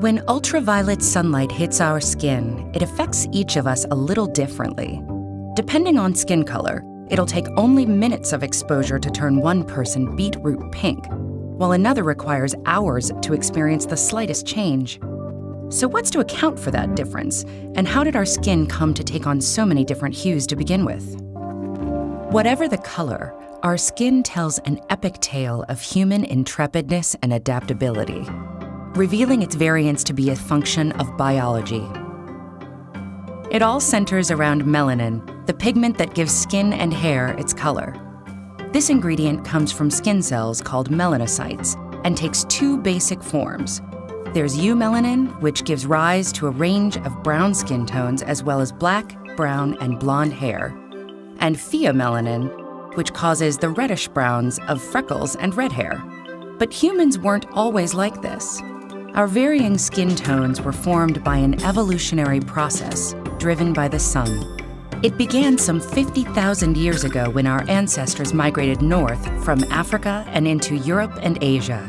When ultraviolet sunlight hits our skin, it affects each of us a little differently. Depending on skin color, it'll take only minutes of exposure to turn one person beetroot pink, while another requires hours to experience the slightest change. So what's to account for that difference, and how did our skin come to take on so many different hues to begin with? Whatever the color, our skin tells an epic tale of human intrepidness and adaptability, revealing its variance to be a function of biology. It all centers around melanin, the pigment that gives skin and hair its color. This ingredient comes from skin cells called melanocytes and takes two basic forms. There's eumelanin, which gives rise to a range of brown skin tones as well as black, brown, and blonde hair, and pheomelanin, which causes the reddish browns of freckles and red hair. But humans weren't always like this. Our varying skin tones were formed by an evolutionary process driven by the sun. It began some 50,000 years ago when our ancestors migrated north from Africa and into Europe and Asia.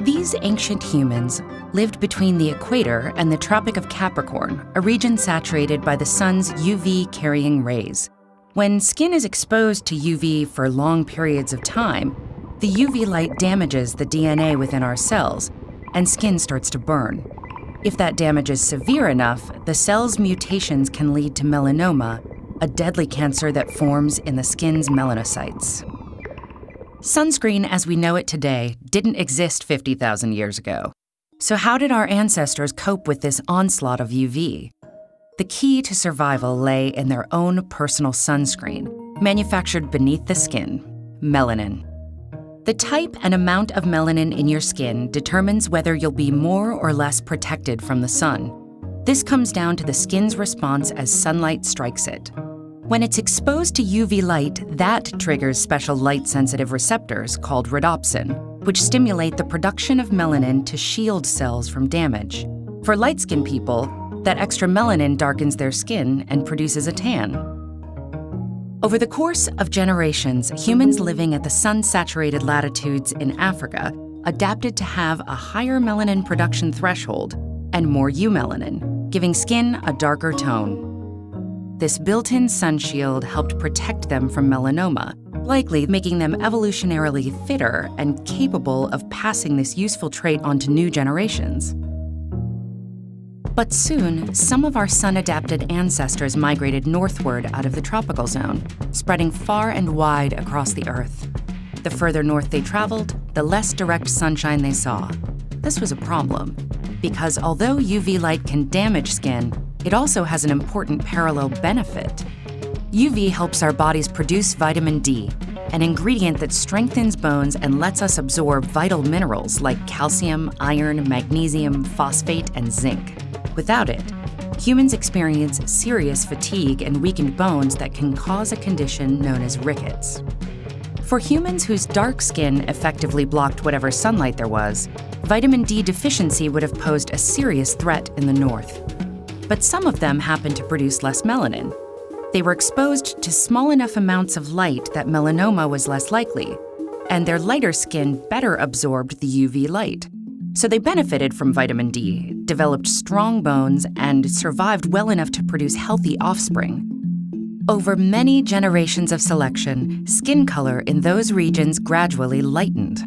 These ancient humans lived between the equator and the Tropic of Capricorn, a region saturated by the sun's UV-carrying rays. When skin is exposed to UV for long periods of time, the UV light damages the DNA within our cells, and skin starts to burn. If that damage is severe enough, the cell's mutations can lead to melanoma, a deadly cancer that forms in the skin's melanocytes. Sunscreen as we know it today didn't exist 50,000 years ago. So how did our ancestors cope with this onslaught of UV? The key to survival lay in their own personal sunscreen, manufactured beneath the skin, melanin. The type and amount of melanin in your skin determines whether you'll be more or less protected from the sun. This comes down to the skin's response as sunlight strikes it. When it's exposed to UV light, that triggers special light-sensitive receptors called rhodopsin, which stimulate the production of melanin to shield cells from damage. For light-skinned people, that extra melanin darkens their skin and produces a tan. Over the course of generations, humans living at the sun-saturated latitudes in Africa adapted to have a higher melanin production threshold and more eumelanin, giving skin a darker tone. This built-in sun shield helped protect them from melanoma, likely making them evolutionarily fitter and capable of passing this useful trait on to new generations. But soon, some of our sun-adapted ancestors migrated northward out of the tropical zone, spreading far and wide across the Earth. The further north they traveled, the less direct sunshine they saw. This was a problem, because although UV light can damage skin, it also has an important parallel benefit. UV helps our bodies produce vitamin D, an ingredient that strengthens bones and lets us absorb vital minerals like calcium, iron, magnesium, phosphate, and zinc. Without it, humans experience serious fatigue and weakened bones that can cause a condition known as rickets. For humans whose dark skin effectively blocked whatever sunlight there was, vitamin D deficiency would have posed a serious threat in the north. But some of them happened to produce less melanin. They were exposed to small enough amounts of light that melanoma was less likely, and their lighter skin better absorbed the UV light. So they benefited from vitamin D, developed strong bones, and survived well enough to produce healthy offspring. Over many generations of selection, skin color in those regions gradually lightened.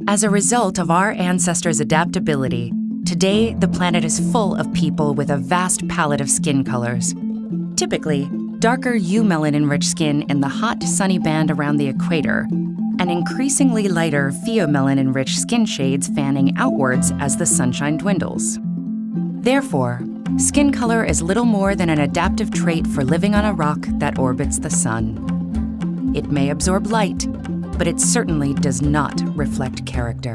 As a result of our ancestors' adaptability, today the planet is full of people with a vast palette of skin colors. Typically, darker eumelanin-rich skin in the hot, sunny band around the equator, and increasingly lighter pheomelanin-rich skin shades fanning outwards as the sunshine dwindles. Therefore, skin color is little more than an adaptive trait for living on a rock that orbits the sun. It may absorb light, but it certainly does not reflect character.